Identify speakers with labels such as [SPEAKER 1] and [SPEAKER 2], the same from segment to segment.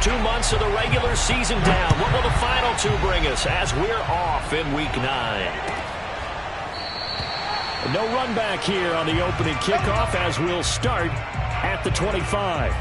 [SPEAKER 1] 2 months of the regular season down. What will the final 2 bring us as we're off in Week 9? No run back here on the opening kickoff as we'll start at the 25.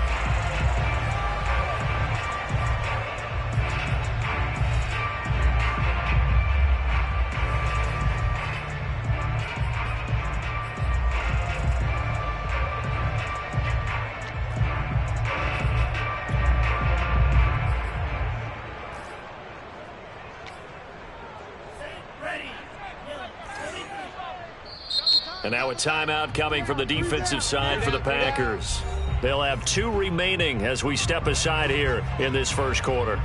[SPEAKER 1] And now a timeout coming from the defensive side for the Packers. They'll have 2 remaining as we step aside here in this first quarter.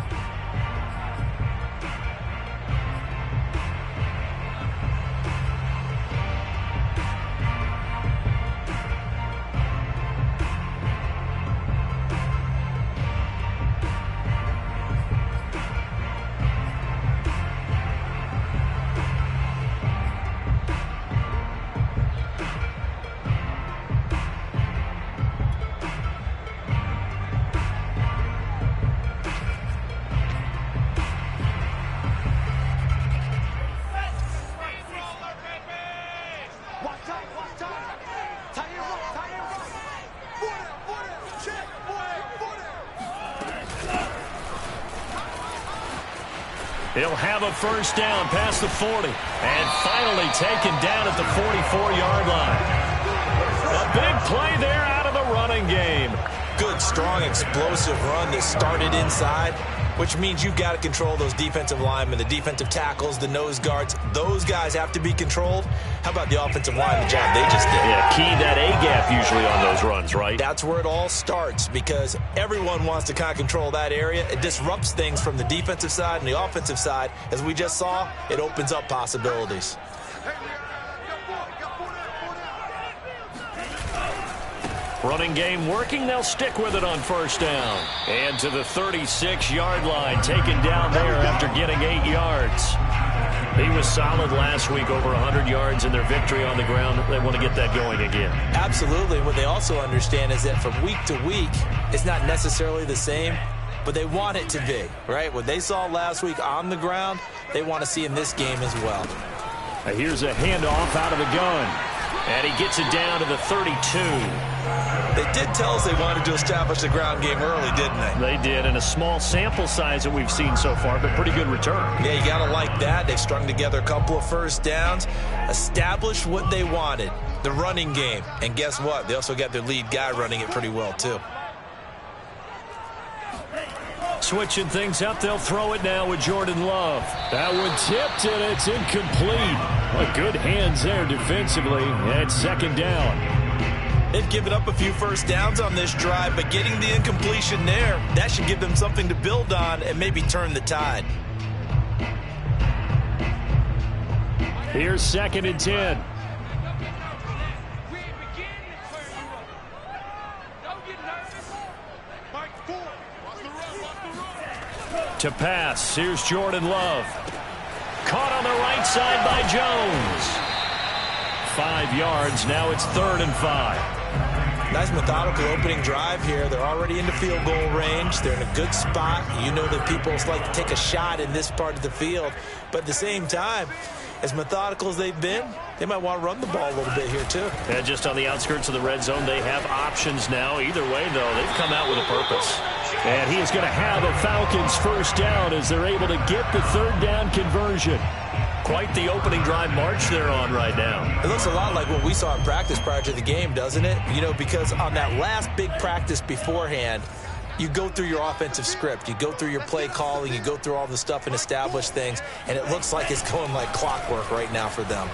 [SPEAKER 1] He'll have a first down past the 40 and finally taken down at the 44-yard line. A big play there out of the running game.
[SPEAKER 2] Good, strong, explosive run that started inside, which means you've got to control those defensive linemen, the defensive tackles, the nose guards. Those guys have to be controlled. How about the offensive line, the job they just did?
[SPEAKER 1] Yeah, key that A-gap usually on those runs, right?
[SPEAKER 2] That's where it all starts because everyone wants to kind of control that area. It disrupts things from the defensive side and the offensive side. As we just saw, it opens up possibilities.
[SPEAKER 1] Running game working. They'll stick with it on first down. And to the 36-yard line, taken down there after getting 8 yards. He was solid last week, over 100 yards in their victory on the ground. They want to get that going again.
[SPEAKER 2] Absolutely. What they also understand is that from week to week, it's not necessarily the same, but they want it to be, right? What they saw last week on the ground, they want to see in this game as well.
[SPEAKER 1] Now here's a handoff out of the gun. And he gets it down to the 32.
[SPEAKER 2] They did tell us they wanted to establish the ground game early, didn't they?
[SPEAKER 1] They did, and a small sample size that we've seen so far, but pretty good return.
[SPEAKER 2] Yeah, you got to like that. They've strung together a couple of first downs, established what they wanted, the running game. And guess what? They also got their lead guy running it pretty well, too.
[SPEAKER 1] Switching things up, they'll throw it now with Jordan Love. That one tipped, and it's incomplete. Well, good hands there defensively, and it's second down.
[SPEAKER 2] They've given up a few first downs on this drive, but getting the incompletion there, that should give them something to build on and maybe turn the tide.
[SPEAKER 1] Here's 2nd and 10. To pass, here's Jordan Love. Caught on the right side by Jones. 5 yards, now it's 3rd and 5.
[SPEAKER 2] Nice methodical opening drive here. They're already into field goal range. They're in a good spot. You know that people like to take a shot in this part of the field. But at the same time, as methodical as they've been, they might want to run the ball a little bit here too.
[SPEAKER 1] And just on the outskirts of the red zone, they have options now. Either way, though, they've come out with a purpose. And he is going to have a Falcons first down as they're able to get the 3rd down conversion. Quite the opening drive march they're on right now.
[SPEAKER 2] It looks a lot like what we saw in practice prior to the game, doesn't it? You know, because on that last big practice beforehand, you go through your offensive script. You go through your play calling. You go through all the stuff and establish things. And it looks like it's going like clockwork right now for them.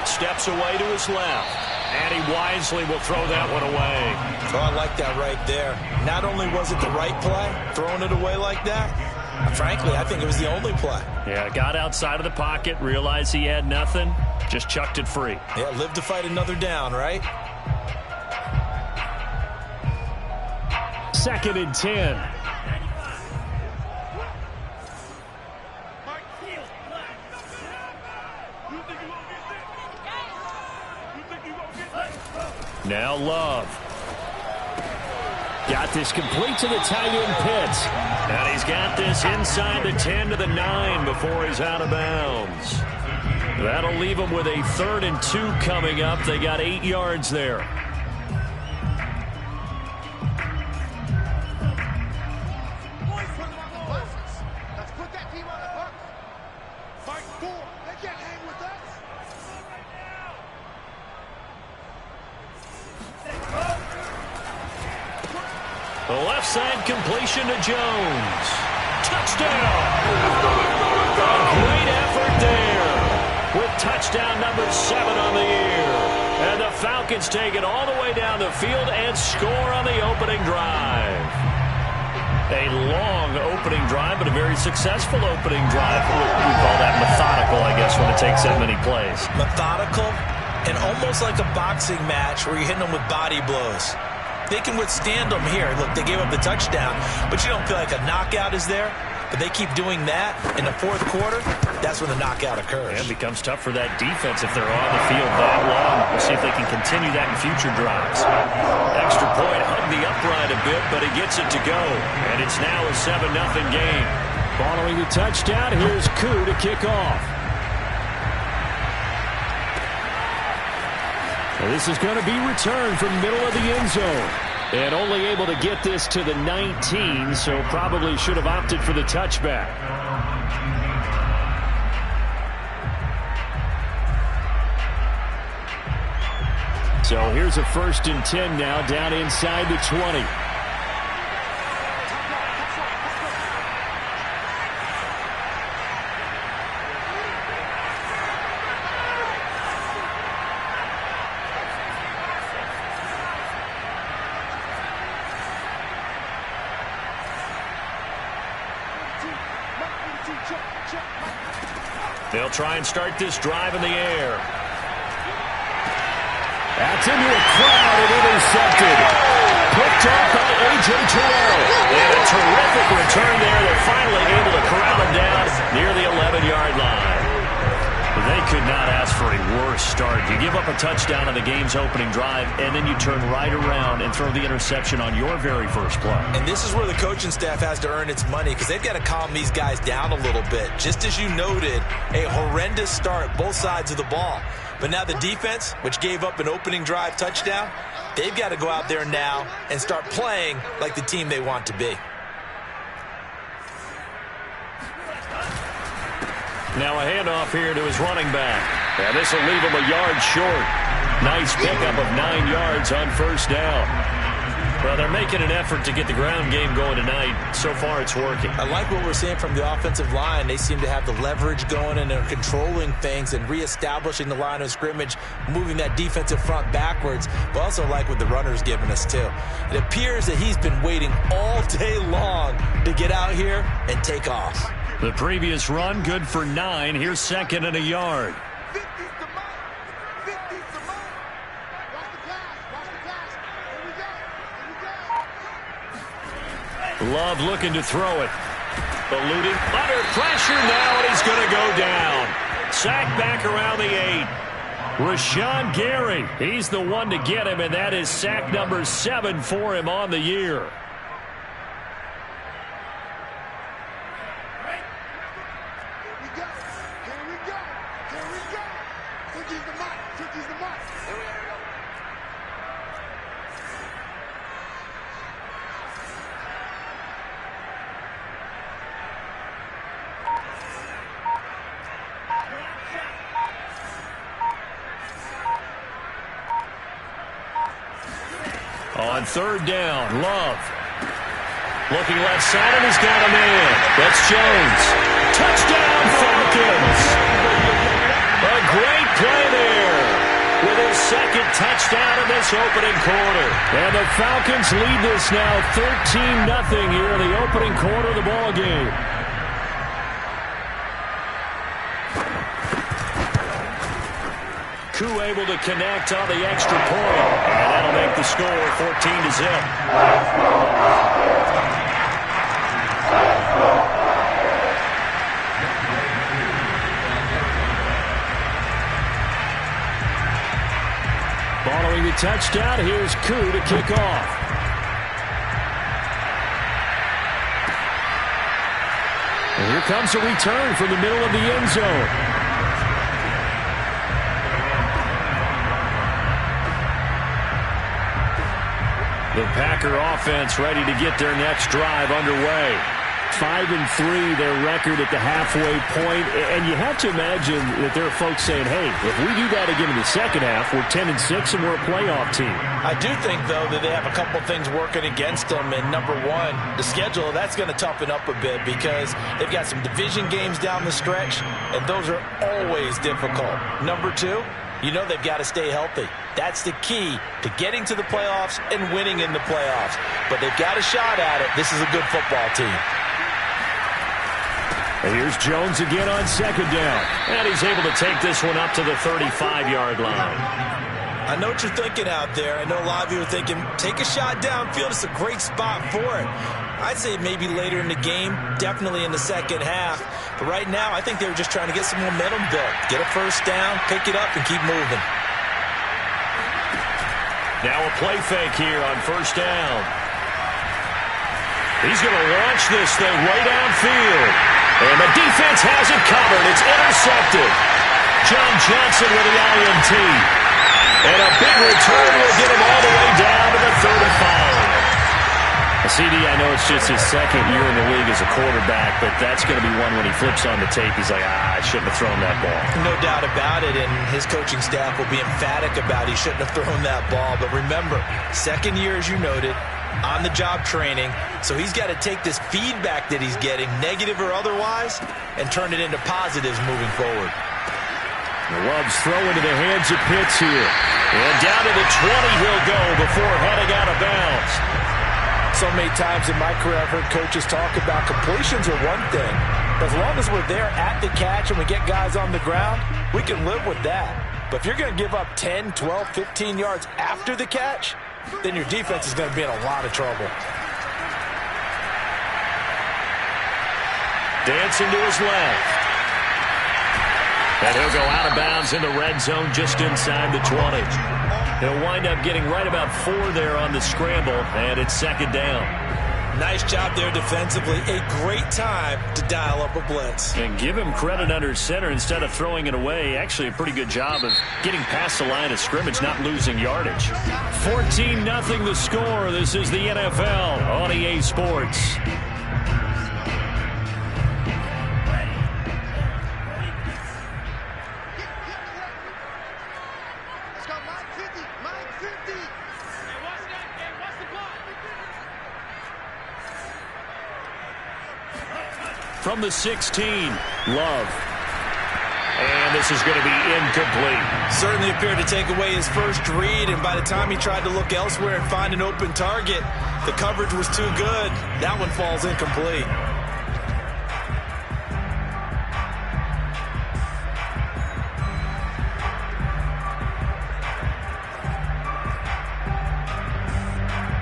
[SPEAKER 1] Steps away to his left. And he wisely will throw that one away.
[SPEAKER 2] Oh, I like that right there. Not only was it the right play, throwing it away like that, frankly, I think it was the only play.
[SPEAKER 1] Yeah, got outside of the pocket, realized he had nothing, just chucked it free.
[SPEAKER 2] Yeah, live to fight another down, right?
[SPEAKER 1] 2nd and 10. Now Love. Got this complete to the tight end Pitts. And he's got this inside the 10 to the 9 before he's out of bounds. That'll leave him with a 3rd and 2 coming up. They got 8 yards there. The left side completion to Jones. Touchdown! A great effort there with touchdown number 7 on the year. And the Falcons take it all the way down the field and score on the opening drive. A long opening drive, but a very successful opening drive. We call that methodical, I guess, when it takes that many plays.
[SPEAKER 2] Methodical and almost like a boxing match where you're hitting them with body blows. They can withstand them here. Look, they gave up the touchdown, but you don't feel like a knockout is there. But they keep doing that in the 4th quarter. That's when the knockout occurs.
[SPEAKER 1] And it becomes tough for that defense if they're on the field that long. We'll see if they can continue that in future drives. Extra point, hug the upright a bit, but he gets it to go. And it's now a 7-0 game. Following the touchdown, here's Koo to kick off. This is going to be returned from middle of the end zone. And only able to get this to the 19, so probably should have opted for the touchback. So here's a 1st and 10 now, down inside the 20. They'll try and start this drive in the air. That's into a crowd and intercepted. Picked off by A.J. Terrell. And a terrific return there. They're finally able to corral him down near the 11-yard line. They could not ask for a worse start. You give up a touchdown on the game's opening drive, and then you turn right around and throw the interception on your very first play.
[SPEAKER 2] And this is where the coaching staff has to earn its money because they've got to calm these guys down a little bit. Just as you noted, a horrendous start, both sides of the ball. But now the defense, which gave up an opening drive touchdown, they've got to go out there now and start playing like the team they want to be.
[SPEAKER 1] Now a handoff here to his running back. And this will leave him a yard short. Nice pickup of 9 yards on 1st down. Well, they're making an effort to get the ground game going tonight. So far, it's working.
[SPEAKER 2] I like what we're seeing from the offensive line. They seem to have the leverage going, and they're controlling things and reestablishing the line of scrimmage, moving that defensive front backwards, but also like what the runner's giving us, too. It appears that he's been waiting all day long to get out here and take off.
[SPEAKER 1] The previous run, good for 9. Here's 2nd and a yard. Love looking to throw it. Eluding under pressure now, and he's going to go down. Sacked back around the 8. Rashawn Gary, he's the one to get him, and that is sack number 7 for him on the year. On 3rd down, Love. Looking left side, and he's got him in. That's Jones. Touchdown, Falcons! A great play there with his 2nd touchdown in this opening quarter. And the Falcons lead this now 13-0 here in the opening quarter of the ball game. Koo able to connect on the extra point. And that'll make the score 14-0. Following the touchdown, here's Koo to kick off. And here comes a return from the middle of the end zone. The Packer offense ready to get their next drive underway. 5-3, their record at the halfway point. And you have to imagine that there are folks saying, hey, if we do that again in the second half, we're 10-6 and we're a playoff team.
[SPEAKER 2] I do think, though, that they have a couple things working against them. And number one, the schedule, that's going to toughen up a bit because they've got some division games down the stretch, and those are always difficult. Number two, you know they've got to stay healthy. That's the key to getting to the playoffs and winning in the playoffs. But they've got a shot at it. This is a good football team.
[SPEAKER 1] And here's Jones again on second down. And he's able to take this one up to the 35-yard line.
[SPEAKER 2] I know what you're thinking out there. I know a lot of you are thinking, take a shot downfield. It's a great spot for it. I'd say maybe later in the game, definitely in the second half. But right now, I think they were just trying to get some momentum built. Get a first down, pick it up, and keep moving.
[SPEAKER 1] Now a play fake here on first down. He's going to launch this thing way downfield. And the defense has it covered. It's intercepted. John Johnson with the INT. And a big return will get him all the way down to the 35. CD, I know it's just his second year in the league as a quarterback, but that's going to be one when he flips on the tape. He's like, I shouldn't have thrown that ball.
[SPEAKER 2] No doubt about it, and his coaching staff will be emphatic about he shouldn't have thrown that ball. But remember, second year, as you noted, on-the-job training, so he's got to take this feedback that he's getting, negative or otherwise, and turn it into positives moving forward.
[SPEAKER 1] Love's throw into the hands of Pitts here. And down to the 20 he'll go before heading out of bounds.
[SPEAKER 2] So many times in my career, I've heard coaches talk about completions are one thing. As long as we're there at the catch and we get guys on the ground, we can live with that. But if you're going to give up 10, 12, 15 yards after the catch, then your defense is going to be in a lot of trouble.
[SPEAKER 1] Dancing to his left. And he'll go out of bounds in the red zone just inside the 20. He'll wind up getting right about 4 there on the scramble, and it's second down.
[SPEAKER 2] Nice job there defensively. A great time to dial up a blitz.
[SPEAKER 1] And give him credit under center instead of throwing it away. Actually a pretty good job of getting past the line of scrimmage, not losing yardage. 14-0 the score. This is the NFL on EA Sports. From the 16, Love. And this is going to be incomplete.
[SPEAKER 2] Certainly appeared to take away his first read, and by the time he tried to look elsewhere and find an open target, the coverage was too good. That one falls incomplete.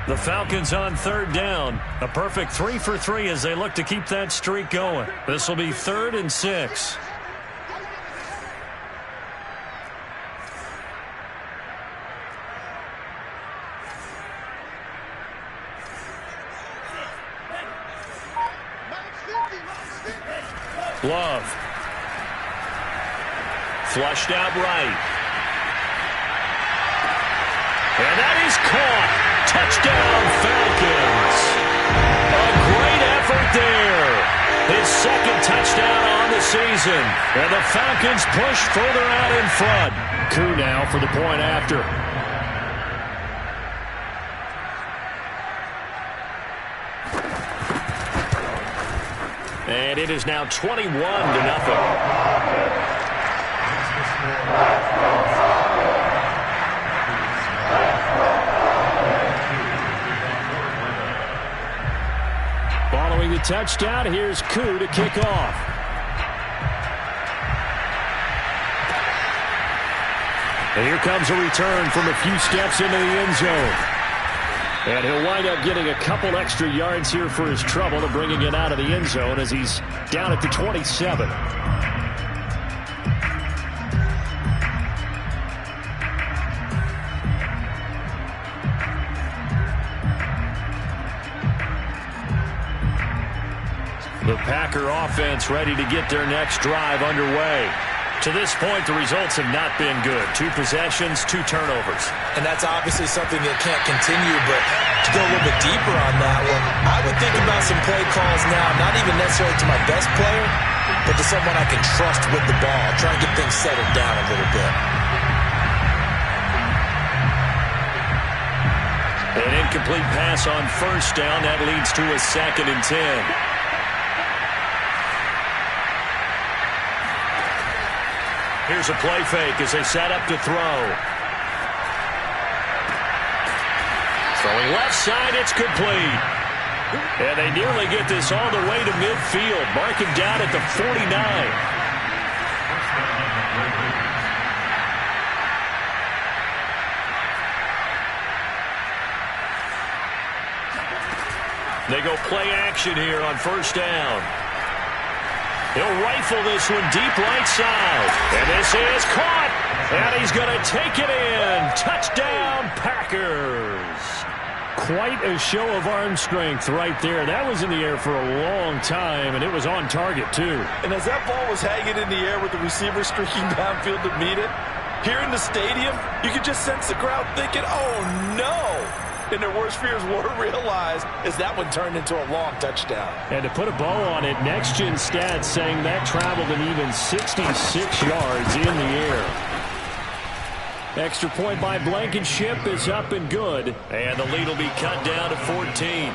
[SPEAKER 1] The Falcons on third down. A perfect 3 for 3 as they look to keep that streak going. This will be 3rd and 6. Love. Flushed out right. And that is caught. Touchdown, Falcons. A great effort there. His second touchdown on the season. And the Falcons push further out in front. Coup now for the point after. And it is now 21-0. Following the touchdown, here's Coup to kick off. And here comes a return from a few steps into the end zone. And he'll wind up getting a couple extra yards here for his trouble to bringing it out of the end zone as he's down at the 27. The Packer offense ready to get their next drive underway. To this point, the results have not been good. 2 possessions, 2 turnovers.
[SPEAKER 2] And that's obviously something that can't continue, but to go a little bit deeper on that one, I would think about some play calls now, not even necessarily to my best player, but to someone I can trust with the ball. Try and get things settled down a little bit.
[SPEAKER 1] An incomplete pass on first down. That leads to a 2nd and 10. Here's a play fake as they set up to throw. Throwing left side, it's complete. And they nearly get this all the way to midfield. Mark him down at the 49. They go play action here on first down. He'll rifle this one deep right side. And this is caught. And he's going to take it in. Touchdown, Packers. Quite a show of arm strength right there. That was in the air for a long time, and it was on target, too.
[SPEAKER 3] And as that ball was hanging in the air with the receiver streaking downfield to meet it, here in the stadium, you could just sense the crowd thinking, oh, no. And their worst fears were realized as that one turned into a long touchdown.
[SPEAKER 1] And to put a bow on it, Next Gen Stats saying that traveled an even 66 yards in the air. Extra point by Blankenship is up and good. And the lead will be cut down to 14.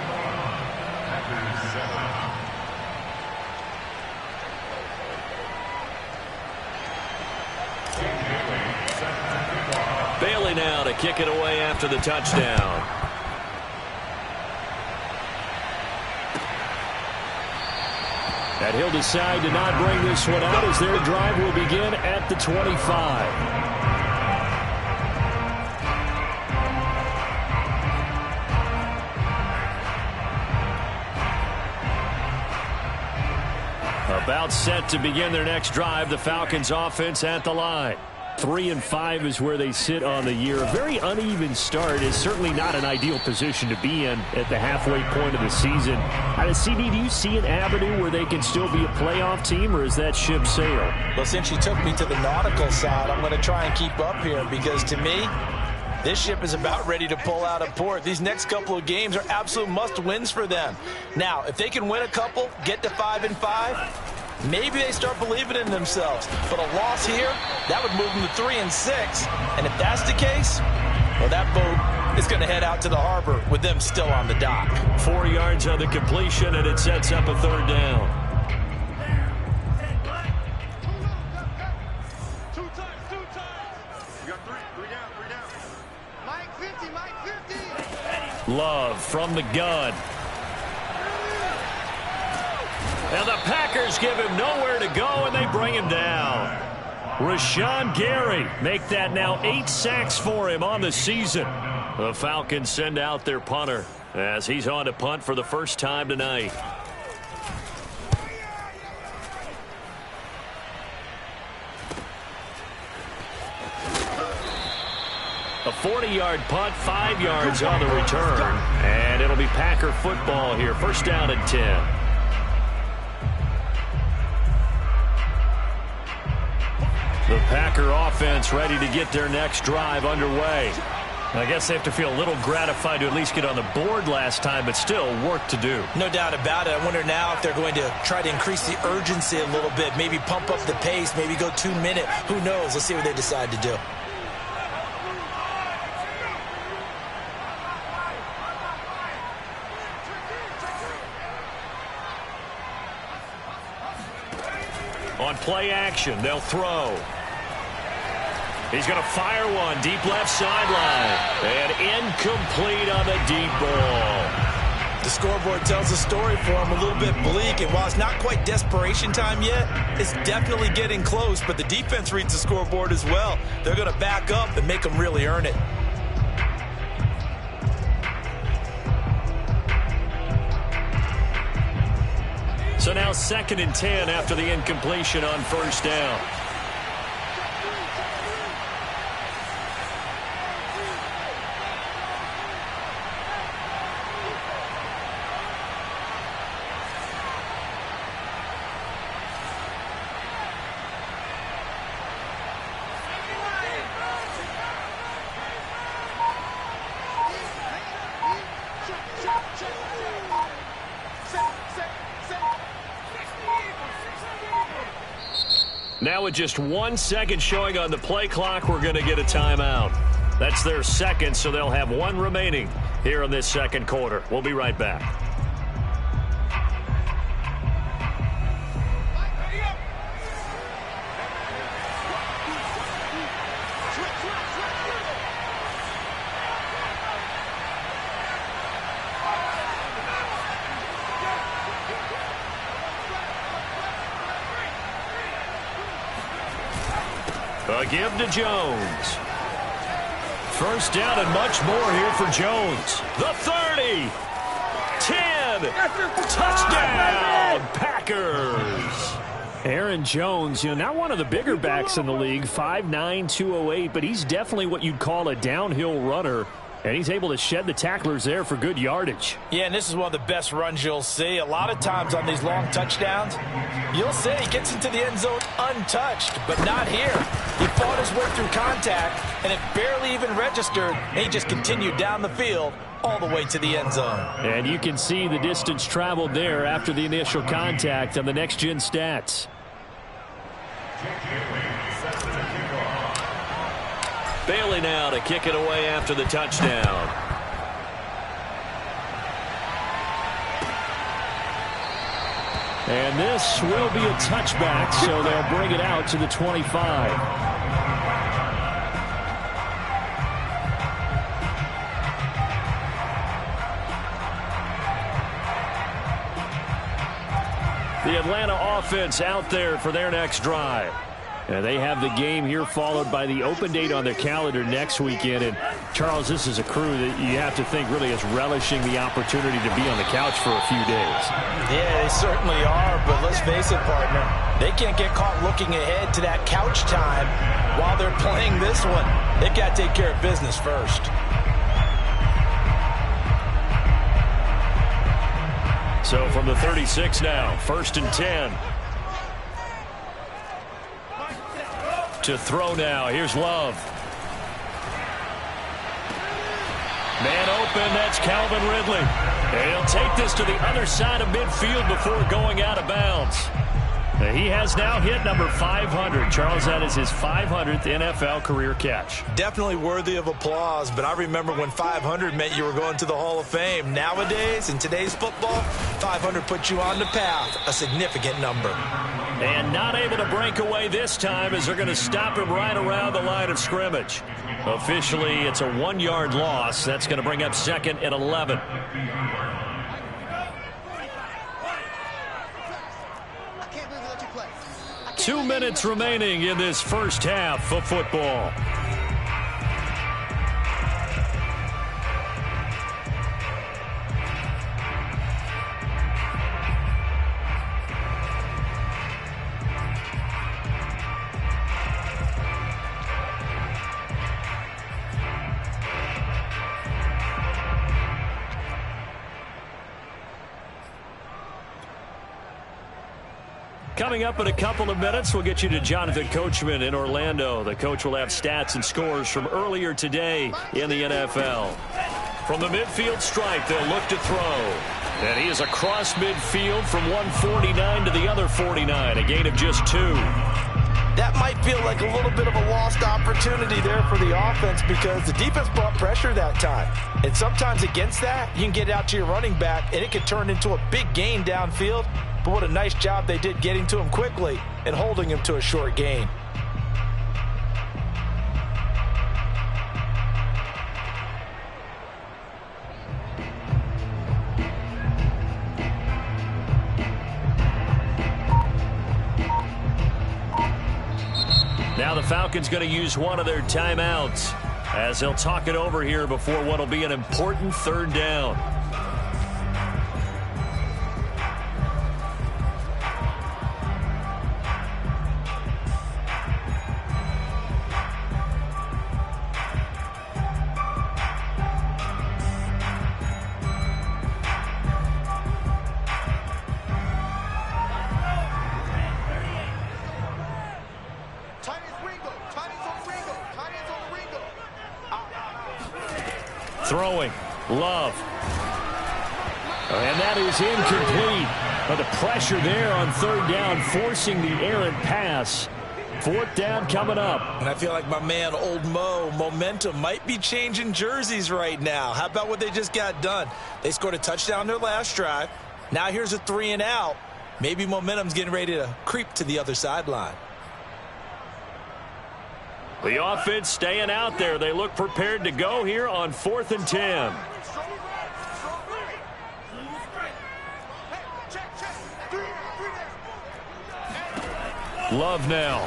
[SPEAKER 1] Bailey now to kick it away after the touchdown. And he'll decide to not bring this one out as their drive will begin at the 25. About set to begin their next drive. The Falcons offense at the line. 3-5 is where they sit on the year. A very uneven start is certainly not an ideal position to be in at the halfway point of the season. CD, do you see an avenue where they can still be a playoff team, or is that ship sailed?
[SPEAKER 2] Well, since you took me to the nautical side, I'm going to try and keep up here because to me, this ship is about ready to pull out of port. These next couple of games are absolute must-wins for them. Now, if they can win a couple, get to 5-5, maybe they start believing in themselves. But a loss here, that would move them to 3-6. And if that's the case, well, that boat is going to head out to the harbor with them still on the dock.
[SPEAKER 1] 4 yards on the completion, and it sets up a 3rd down. Love from the gun. And the Packers give him nowhere to go, and they bring him down. Rashawn Gary make that now 8 sacks for him on the season. The Falcons send out their punter as he's on to punt for the first time tonight. A 40-yard punt, 5 yards on the return. And it'll be Packer football here. First down and 10. The Packer offense ready to get their next drive underway. I guess they have to feel a little gratified to at least get on the board last time, but still work to do.
[SPEAKER 2] No doubt about it. I wonder now if they're going to try to increase the urgency a little bit, maybe pump up the pace, maybe go 2-minute. Who knows? Let's see what they decide to do.
[SPEAKER 1] On play action, they'll throw. He's going to fire one deep left sideline. And incomplete on the deep ball.
[SPEAKER 2] The scoreboard tells a story for him, a little bit bleak. And while it's not quite desperation time yet, it's definitely getting close. But the defense reads the scoreboard as well. They're going to back up and make them really earn it.
[SPEAKER 1] So now 2nd and 10 after the incompletion on first down. Now with just 1 second showing on the play clock, we're going to get a timeout. That's their second, so they'll have one remaining here in this second quarter. We'll be right back. A give to Jones. First down and much more here for Jones. The 30. 10. Touchdown, Packers.
[SPEAKER 4] Aaron Jones, not one of the bigger backs in the league, 5'9", 208, but he's definitely what you'd call a downhill runner. And he's able to shed the tacklers there for good yardage.
[SPEAKER 2] Yeah, and this is one of the best runs you'll see. A lot of times on these long touchdowns, you'll see he gets into the end zone untouched, but not here. He fought his way through contact, and it barely even registered, and he just continued down the field all the way to the end zone.
[SPEAKER 4] And you can see the distance traveled there after the initial contact on the next-gen stats.
[SPEAKER 1] Bailey now to kick it away after the touchdown.
[SPEAKER 4] And this will be a touchback, so they'll bring it out to the 25.
[SPEAKER 1] The Atlanta offense out there for their next drive.
[SPEAKER 4] And they have the game here followed by the open date on their calendar next weekend. And, Charles, this is a crew that you have to think really is relishing the opportunity to be on the couch for a few days.
[SPEAKER 2] Yeah, they certainly are, but let's face it, partner. They can't get caught looking ahead to that couch time while they're playing this one. They've got to take care of business first.
[SPEAKER 1] So from the 36 now, 1st and 10. To throw now. Here's Love. Man open. That's Calvin Ridley. And he'll take this to the other side of midfield before going out of bounds. He has now hit number 500. Charles, that is his 500th NFL career catch.
[SPEAKER 2] Definitely worthy of applause, but I remember when 500 meant you were going to the Hall of Fame. Nowadays, in today's football, 500 puts you on the path, a significant number.
[SPEAKER 1] And not able to break away this time as they're going to stop him right around the line of scrimmage. Officially, it's a 1-yard loss. That's going to bring up 2nd and 11. 2 minutes remaining in this first half of football. Coming up in a couple of minutes, we'll get you to Jonathan Coachman in Orlando. The coach will have stats and scores from earlier today in the NFL. From the midfield stripe, they'll look to throw. And he is across midfield from 149 to the other 49, a gain of just 2.
[SPEAKER 2] That might feel like a little bit of a lost opportunity there for the offense because the defense brought pressure that time. And sometimes against that, you can get out to your running back, and it can turn into a big gain downfield. But what a nice job they did getting to him quickly and holding him to a short gain.
[SPEAKER 1] Now the Falcons going to use one of their timeouts as they'll talk it over here before what will be an important 3rd down. Throwing. Love.
[SPEAKER 4] And that is incomplete. But the pressure there on third down, forcing the errant pass. Fourth down coming up.
[SPEAKER 2] And I feel like my man, Old Mo, momentum might be changing jerseys right now. How about what they just got done? They scored a touchdown their last drive. Now here's a 3 and out. Maybe momentum's getting ready to creep to the other sideline.
[SPEAKER 1] The offense staying out there. They look prepared to go here on 4th and 10. Love now.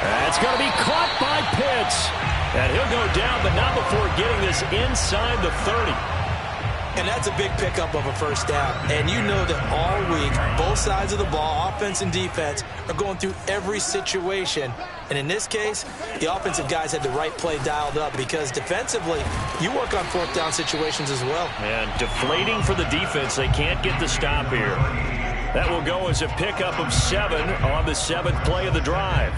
[SPEAKER 1] That's going to be caught by Pitts. And he'll go down, but not before getting this inside the 30.
[SPEAKER 2] And that's a big pickup of a first down. And you know that all week, both sides of the ball, offense and defense, are going through every situation. And in this case, the offensive guys had the right play dialed up because defensively, you work on fourth down situations as well.
[SPEAKER 1] And deflating for the defense. They can't get the stop here. That will go as a pickup of 7 on the 7th play of the drive.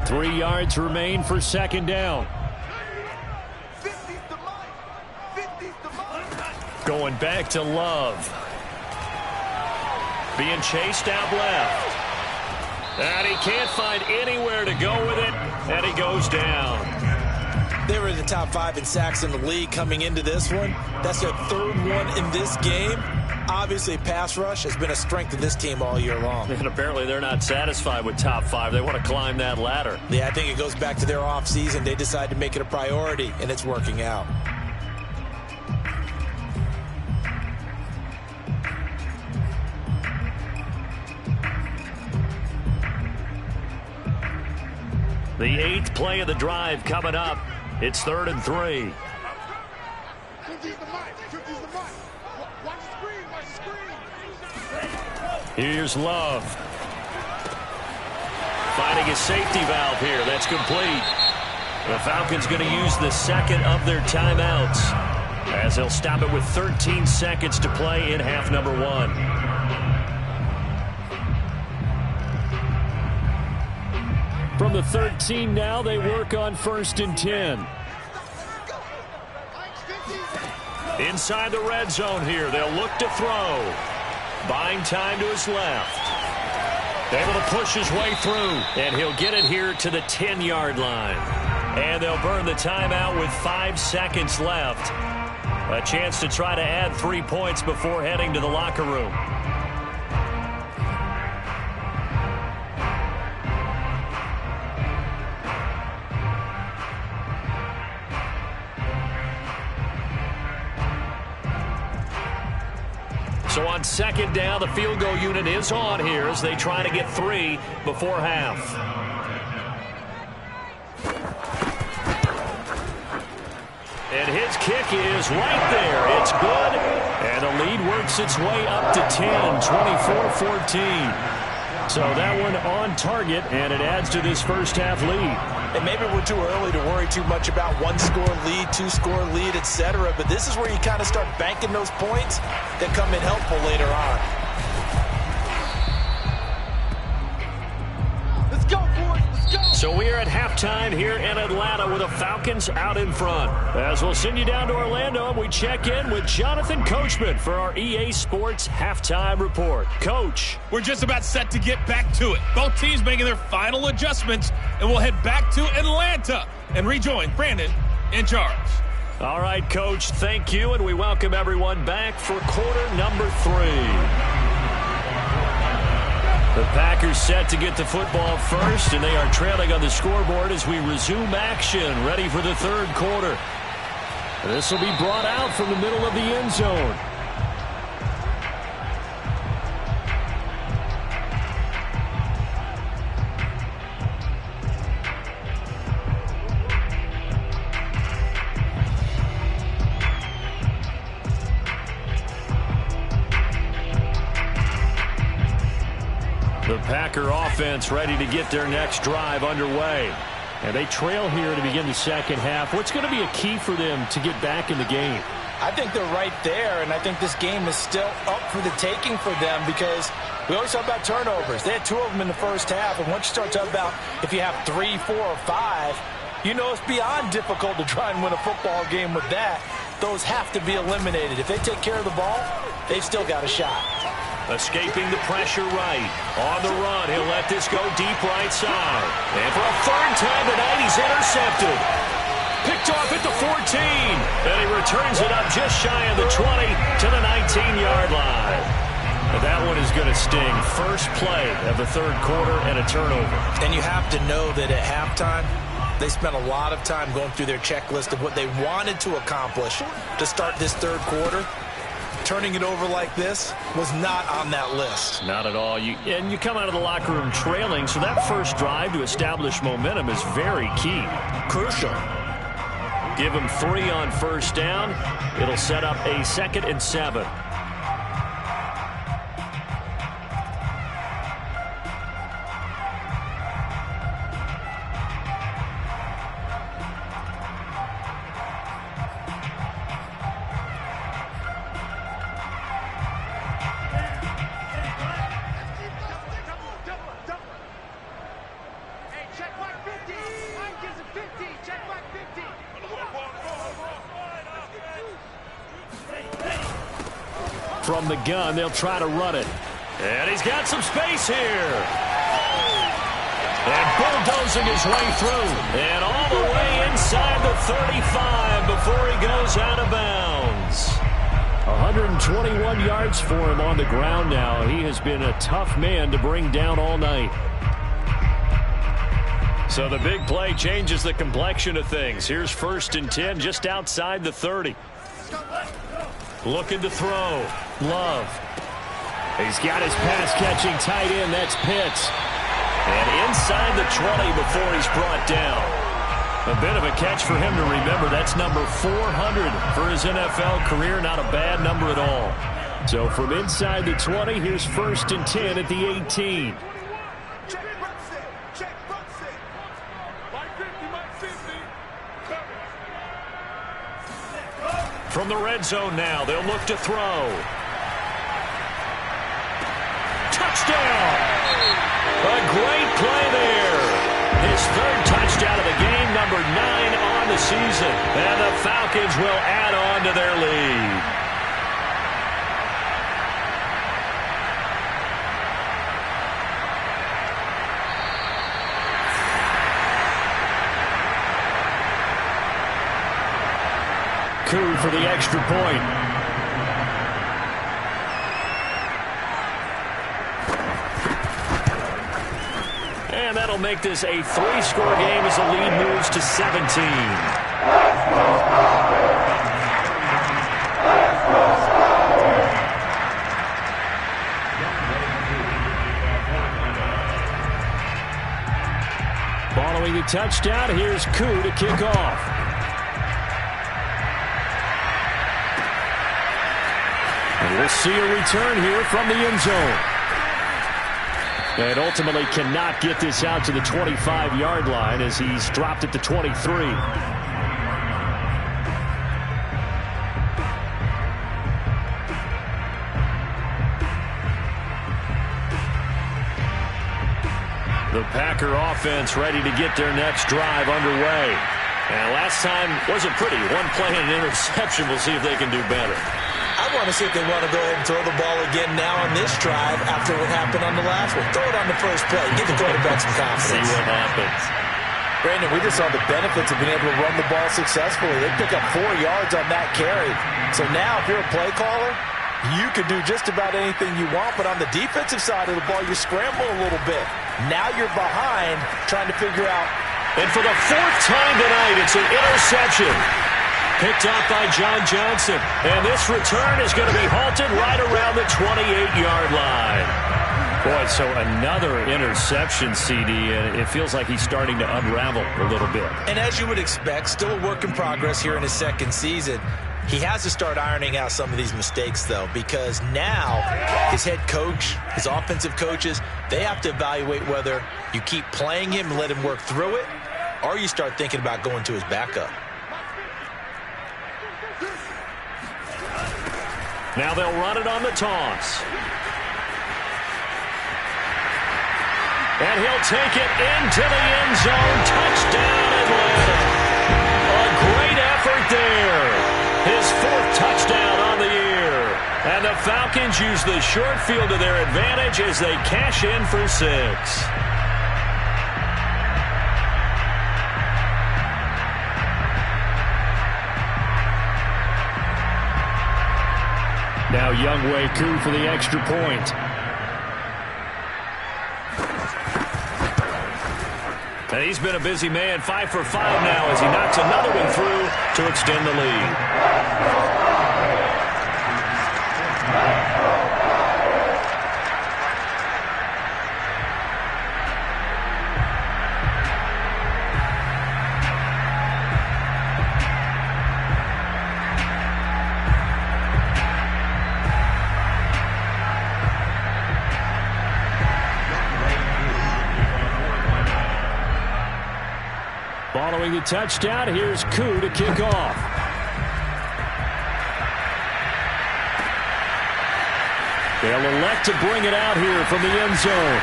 [SPEAKER 1] Three yards remain for second down. Going back to Love. Being chased out left. And he can't find anywhere to go with it, and he goes down.
[SPEAKER 2] They were in the top 5 in sacks in the league coming into this one. That's their 3rd one in this game. Obviously, pass rush has been a strength of this team all year long.
[SPEAKER 1] And apparently they're not satisfied with top 5. They want to climb that ladder.
[SPEAKER 2] Yeah, I think it goes back to their offseason. They decided to make it a priority, and it's working out.
[SPEAKER 1] The 8th play of the drive coming up. It's 3rd and 3. Here's Love. Finding a safety valve here. That's complete. The Falcons going to use the 2nd of their timeouts as they'll stop it with 13 seconds to play in half number 1. From the 13 now, they work on 1st and 10. Inside the red zone here, they'll look to throw. Buying time to his left. Able to push his way through, and he'll get it here to the 10-yard line. And they'll burn the timeout with 5 seconds left. A chance to try to add 3 points before heading to the locker room. So on 2nd down, the field goal unit is on here as they try to get 3 before half. And his kick is right there. It's good. And the lead works its way up to 10, 24-14. So that one on target, and it adds to this first half lead.
[SPEAKER 2] And maybe we're too early to worry too much about 1-score lead, 2-score lead, etc. But this is where you kind of start banking those points that come in helpful later on. Let's go, boys. Let's go.
[SPEAKER 1] So we are at halftime here in Atlanta with the Falcons out in front. As we'll send you down to Orlando, and we check in with Jonathan Coachman for our EA Sports Halftime Report. Coach.
[SPEAKER 5] We're just about set to get back to it. Both teams making their final adjustments, and we'll head back to Atlanta and rejoin Brandon and Charles.
[SPEAKER 1] All right, Coach, thank you, and we welcome everyone back for quarter number 3. The Packers set to get the football first, and they are trailing on the scoreboard as we resume action, ready for the 3rd quarter. This will be brought out from the middle of the end zone. The Packer offense ready to get their next drive underway. And they trail here to begin the second half. What's going to be a key for them to get back in the game?
[SPEAKER 2] I think they're right there, and I think this game is still up for the taking for them because We always talk about turnovers. They had 2 of them in the first half, and once you start talking about if you have 3, 4, or 5, you know it's beyond difficult to try and win a football game with that. Those have to be eliminated. If they take care of the ball, they've still got a shot.
[SPEAKER 1] Escaping the pressure right. On the run, he'll let this go deep right side. And for a 3rd time tonight, he's intercepted. Picked off at the 14. And he returns it up just shy of the 20 to the 19-yard line. And that one is going to sting. First play of the 3rd quarter and a turnover.
[SPEAKER 2] And you have to know that at halftime, they spent a lot of time going through their checklist of what they wanted to accomplish to start this 3rd quarter. Turning it over like this was not on that list.
[SPEAKER 1] Not at all. And you come out of the locker room trailing, so that first drive to establish momentum is very key.
[SPEAKER 2] Crucial.
[SPEAKER 1] Give him 3 on first down. It'll set up a 2nd and 7. From the gun, they'll try to run it. And he's got some space here. And bulldozing his way through. And all the way inside the 35 before he goes out of bounds. 121 yards for him on the ground now. He has been a tough man to bring down all night. So the big play changes the complexion of things. Here's 1st and 10 just outside the 30. Looking to throw. Love. He's got his pass-catching tight end. That's Pitts. And inside the 20 before he's brought down. A bit of a catch for him to remember. That's number 400 for his NFL career. Not a bad number at all. So from inside the 20, here's 1st and 10 at the 18. From the red zone now, they'll look to throw. Touchdown! A great play there. His 3rd touchdown of the game, number 9 on the season. And the Falcons will add on to their lead. Coup for the extra point. And that'll make this a 3-score game as the lead moves to 17. Following the touchdown, here's Coup to kick off. And we'll see a return here from the end zone. And ultimately cannot get this out to the 25-yard line as he's dropped at the 23. The Packer offense ready to get their next drive underway. And last time wasn't pretty. 1 play and an interception. We'll see if they can do better.
[SPEAKER 2] I want to see if they want to go ahead and throw the ball again now on this drive after what happened on the last one. Throw it on the first play. Give the quarterback some confidence.
[SPEAKER 1] See what happens.
[SPEAKER 3] Brandon, we just saw the benefits of being able to run the ball successfully. They pick up 4 yards on that carry. So now if you're a play caller, you can do just about anything you want. But on the defensive side of the ball, you scramble a little bit. Now you're behind trying to figure out.
[SPEAKER 1] And for the 4th time tonight, it's an interception. Picked up by John Johnson. And this return is going to be halted right around the 28-yard line. Boy, so another interception, CD, and it feels like he's starting to unravel a little bit.
[SPEAKER 2] And as you would expect, still a work in progress here in his 2nd season. He has to start ironing out some of these mistakes, though, because now his head coach, his offensive coaches, they have to evaluate whether you keep playing him and let him work through it, or you start thinking about going to his backup.
[SPEAKER 1] Now they'll run it on the toss. And he'll take it into the end zone. Touchdown, Atlanta. A great effort there. His 4th touchdown on the year. And the Falcons use the short field to their advantage as they cash in for 6.
[SPEAKER 4] Now Younghoe Koo for the extra point.
[SPEAKER 1] And he's been a busy man, 5 for 5 now as he knocks another one through to extend the lead.
[SPEAKER 4] Following the touchdown, here's Koo to kick off. They'll elect to bring it out here from the end zone.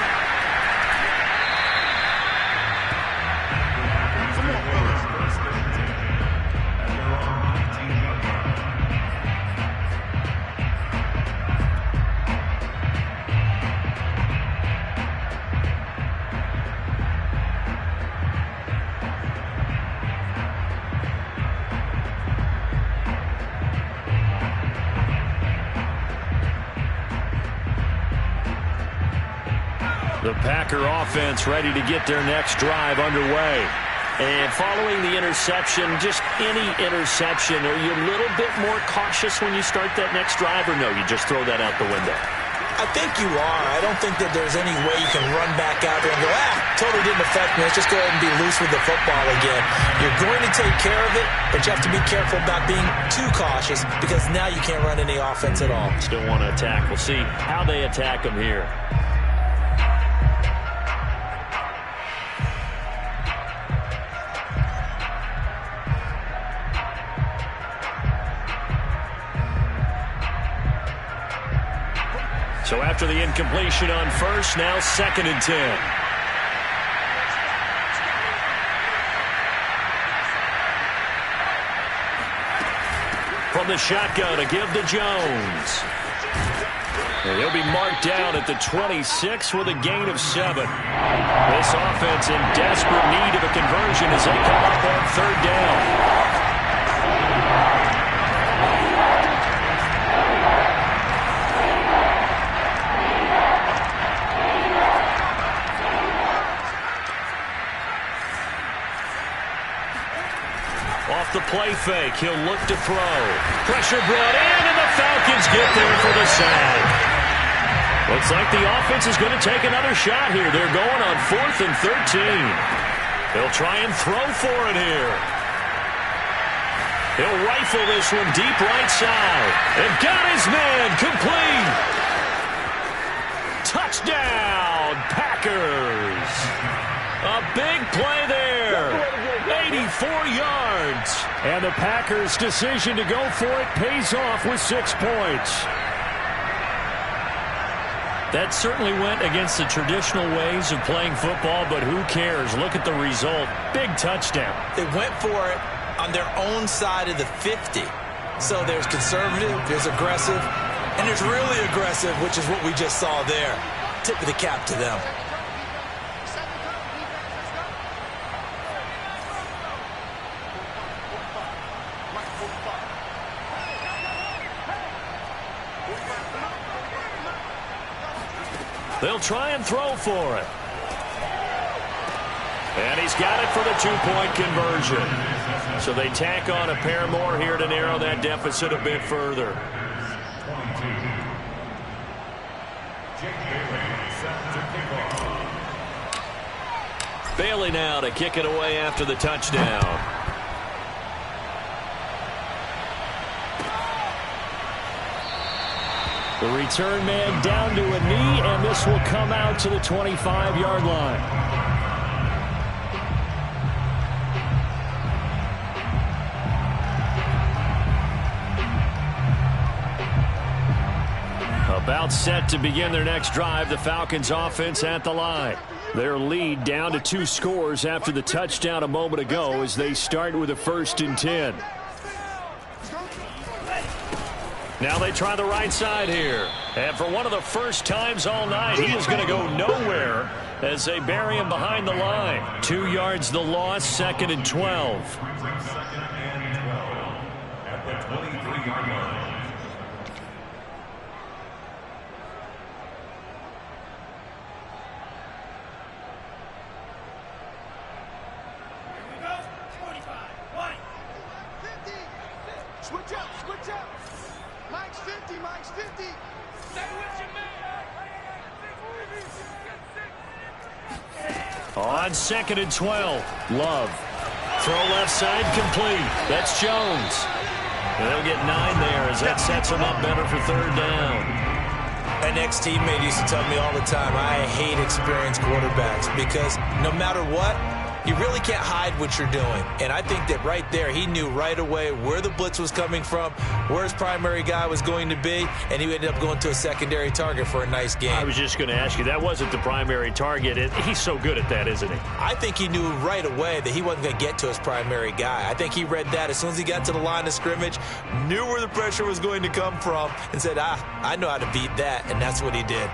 [SPEAKER 1] The Packer offense ready to get their next drive underway. And following the interception, just any interception, are you a little bit more cautious when you start that next drive, or no, you just throw that out the window?
[SPEAKER 2] I think you are. I don't think that there's any way you can run back out there and go, totally didn't affect me. Let's just go ahead and be loose with the football again. You're going to take care of it, but you have to be careful about being too cautious because now you can't run any offense at all.
[SPEAKER 1] Still want to attack. We'll see how they attack them here. So after the incompletion on first, now 2nd and 10. From the shotgun to give to Jones. And he'll be marked down at the 26 with a gain of 7. This offense in desperate need of a conversion as they come up on 3rd down. The play fake. He'll look to throw. Pressure brought in, and the Falcons get there for the sack. Looks like the offense is going to take another shot here. They're going on 4th and 13. They'll try and throw for it here. He'll rifle this one deep right side. And got his man complete. Touchdown, Packers. A big play there. 84 yards.
[SPEAKER 4] And the Packers' decision to go for it pays off with 6 points.
[SPEAKER 1] That certainly went against the traditional ways of playing football, but who cares? Look at the result. Big touchdown.
[SPEAKER 2] They went for it on their own side of the 50. So there's conservative, there's aggressive, and there's really aggressive, which is what we just saw there. Tip of the cap to them.
[SPEAKER 1] They'll try and throw for it. And he's got it for the 2-point conversion. So they tack on a pair more here to narrow that deficit a bit further. Bailey now to kick it away after the touchdown.
[SPEAKER 4] The return man down to a knee, and this will come out to the 25-yard line.
[SPEAKER 1] About set to begin their next drive, the Falcons offense at the line.
[SPEAKER 4] Their lead down to 2 scores after the touchdown a moment ago as they start with a 1st and 10. Now they try the right side here. And for one of the first times all night, he is going to go nowhere as they bury him behind the line. 2 yards the loss, 2nd and 12.
[SPEAKER 6] At the 23-yard line.
[SPEAKER 7] Switch up. Mike's 50, Mike's 50. Stay with your man.
[SPEAKER 4] On 2nd and 12, Love. Throw left side complete. That's Jones. And they'll get 9 there as that sets them up better for 3rd down.
[SPEAKER 2] An ex-teammate used to tell me all the time, I hate experienced quarterbacks because no matter what, you really can't hide what you're doing. And I think that right there, he knew right away where the blitz was coming from, where his primary guy was going to be, and he ended up going to a secondary target for a nice game.
[SPEAKER 4] I was just going to ask you, that wasn't the primary target. He's so good at that, isn't he?
[SPEAKER 2] I think he knew right away that he wasn't going to get to his primary guy. I think he read that as soon as he got to the line of scrimmage, knew where the pressure was going to come from, and said, I know how to beat that, and that's what he did.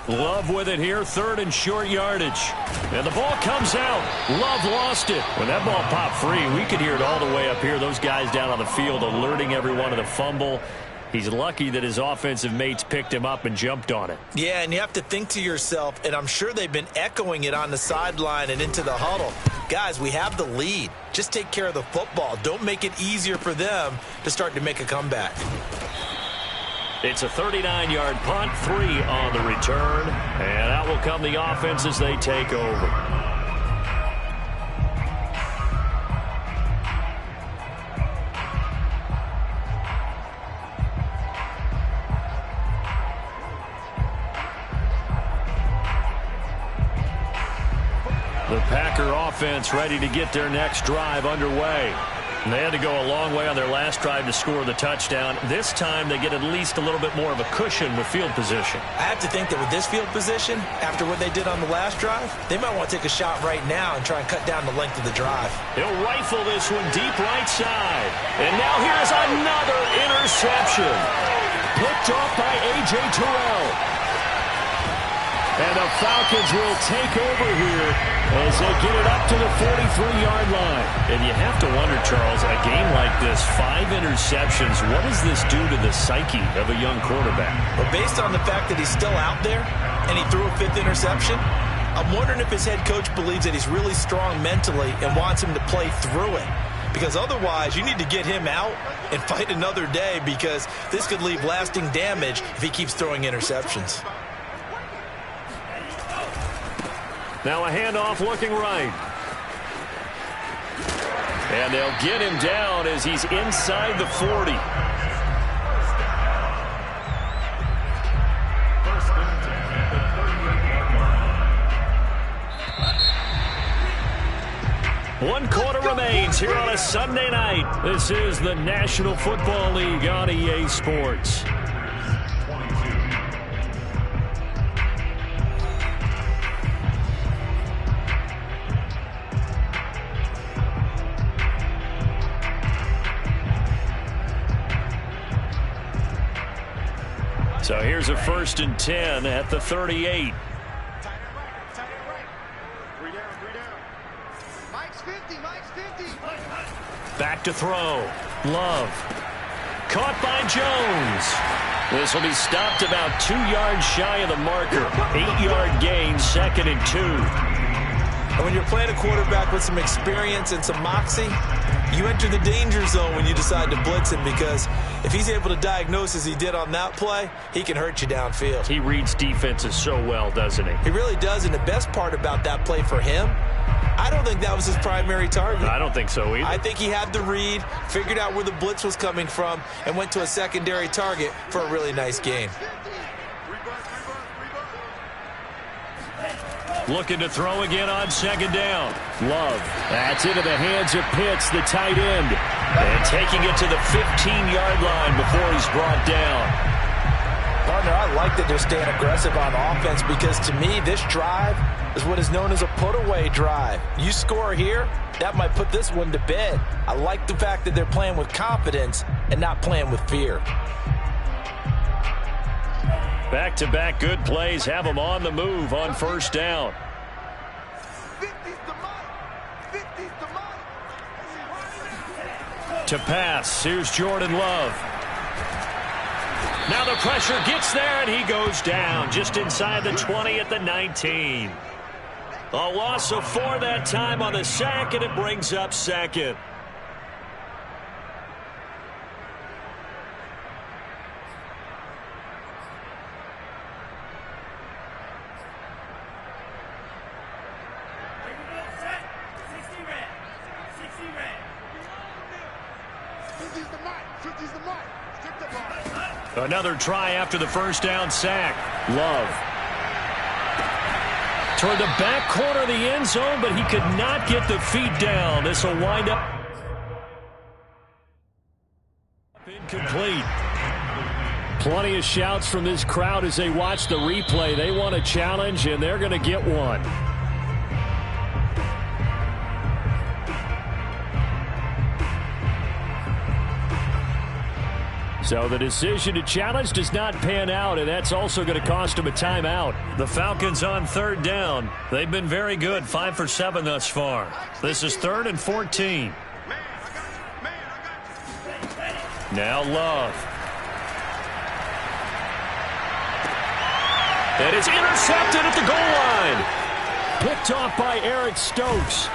[SPEAKER 4] Love with it here, 3rd and short yardage. And the ball comes out. Love lost it. When that ball popped free, we could hear it all the way up here. Those guys down on the field alerting everyone of the fumble. He's lucky that his offensive mates picked him up and jumped on it.
[SPEAKER 2] Yeah, and you have to think to yourself, and I'm sure they've been echoing it on the sideline and into the huddle. Guys, we have the lead. Just take care of the football. Don't make it easier for them to start to make a comeback.
[SPEAKER 4] It's a 39-yard punt, 3 on the return, and out will come the offense as they take over. The Packer offense ready to get their next drive underway. And they had to go a long way on their last drive to score the touchdown. This time they get at least a little bit more of a cushion with field position.
[SPEAKER 2] I have to think that with this field position, after what they did on the last drive, they might want to take a shot right now and try and cut down the length of the drive.
[SPEAKER 4] He'll rifle this one deep right side. And now here's another interception. Picked off by A.J. Terrell. And the Falcons will take over here as they get it up to the 43-yard line. And you have to wonder, Charles, a game like this, 5 interceptions, what does this do to the psyche of a young quarterback?
[SPEAKER 2] Well, based on the fact that he's still out there and he threw a 5th interception, I'm wondering if his head coach believes that he's really strong mentally and wants him to play through it. Because otherwise, you need to get him out and fight another day because this could leave lasting damage if he keeps throwing interceptions.
[SPEAKER 4] Now a handoff looking right. And they'll get him down as he's inside the 40. One quarter remains here on a Sunday night. This is the National Football League on EA Sports. So here's a 1st and 10 at the 38. Back to throw. Love. Caught by Jones. This will be stopped about 2 yards shy of the marker. 8-yard gain, 2nd and 2.
[SPEAKER 2] And when you're playing a quarterback with some experience and some moxie, you enter the danger zone when you decide to blitz him because if he's able to diagnose as he did on that play, he can hurt you downfield.
[SPEAKER 4] He reads defenses so well, doesn't he?
[SPEAKER 2] He really does, and the best part about that play for him, I don't think that was his primary target.
[SPEAKER 4] I don't think so either.
[SPEAKER 2] I think he had the read, figured out where the blitz was coming from, and went to a secondary target for a really nice gain.
[SPEAKER 1] Looking to throw again on second down. Love. That's into the hands of Pitts, the tight end. And taking it to the 15-yard line before he's brought down.
[SPEAKER 2] Partner, I like that they're staying aggressive on offense because to me, this drive is what is known as a put-away drive. You score here, that might put this one to bed. I like the fact that they're playing with confidence and not playing with fear.
[SPEAKER 1] Back-to-back good plays have them on the move on first down.
[SPEAKER 7] 50's the mic. 50's the mic.
[SPEAKER 1] To pass, here's Jordan Love. Now the pressure gets there, and he goes down just inside the 20 at the 19. A loss of 4 that time on the sack, and it brings up second. Another try after the first down sack. Love. Toward the back corner of the end zone, but he could not get the feet down. This will wind up incomplete. Plenty of shouts from this crowd as they watch the replay. They want a challenge, and they're going to get one. So the decision to challenge does not pan out, and that's also going to cost him a timeout. The Falcons on third down. They've been very good, 5 for 7 thus far. This is 3rd and 14. Now Love. And it's intercepted at the goal line. Picked off by Eric Stokes.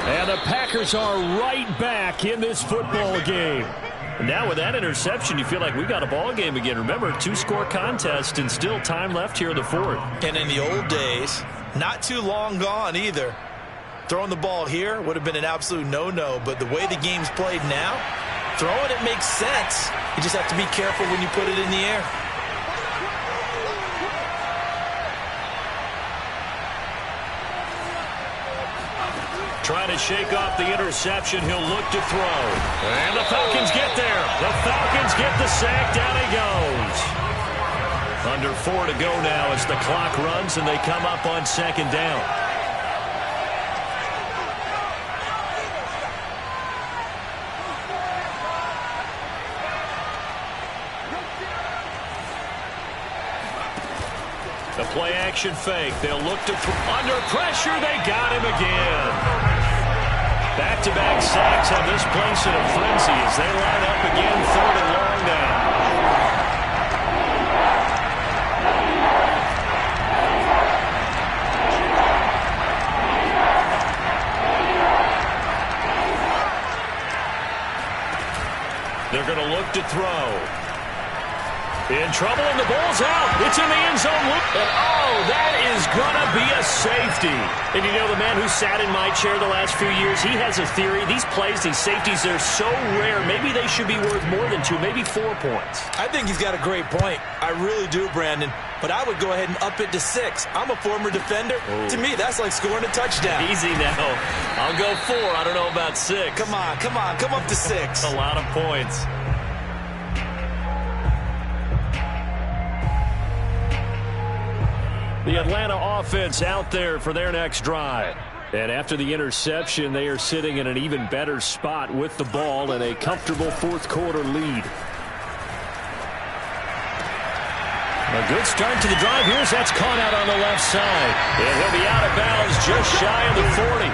[SPEAKER 1] And the Packers are right back in this football game. Now with that interception, you feel like we got a ball game again. Remember, 2-score contest and still time left here in the 4th.
[SPEAKER 2] And in the old days, not too long gone either. Throwing the ball here would have been an absolute no-no, but the way the game's played now, throwing it makes sense. You just have to be careful when you put it in the air.
[SPEAKER 1] Trying to shake off the interception. He'll look to throw. And the Falcons get there. The Falcons get the sack. Down he goes. Under 4 to go now as the clock runs and they come up on second down. The play action fake. They'll look to under pressure. They got him again. Back-to-back sacks have this place in a frenzy as they line up again 3rd and long now. They're going to look to throw. In trouble, and the ball's out. It's in the end zone. And, oh, that is going to be a safety. And you know, the man who sat in my chair the last few years, he has a theory. These plays, these safeties, they're so rare. Maybe they should be worth more than 2, maybe 4 points.
[SPEAKER 2] I think he's got a great point. I really do, Brandon. But I would go ahead and up it to 6. I'm a former defender. Oh. To me, that's like scoring a touchdown.
[SPEAKER 1] Easy now. I'll go 4. I don't know about 6.
[SPEAKER 2] Come on. Come up to 6.
[SPEAKER 1] A lot of points. The Atlanta offense out there for their next drive. And after the interception, they are sitting in an even better spot with the ball and a comfortable 4th quarter lead. A good start to the drive. Here's that's caught out on the left side. And he'll be out of bounds just shy of the 40.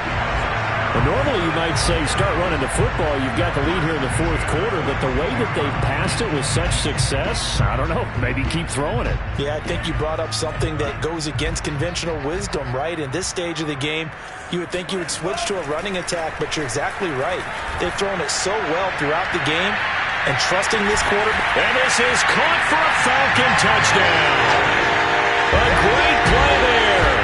[SPEAKER 1] Well, normally you might say start running the football. You've got the lead here in the 4th quarter, but the way that they've passed it with such success, I don't know, maybe keep throwing it.
[SPEAKER 2] Yeah, I think you brought up something that goes against conventional wisdom, right? In this stage of the game, you would think you would switch to a running attack, but you're exactly right. They've thrown it so well throughout the game, and trusting this quarterback.
[SPEAKER 1] And this is caught for a Falcon touchdown. A great play there.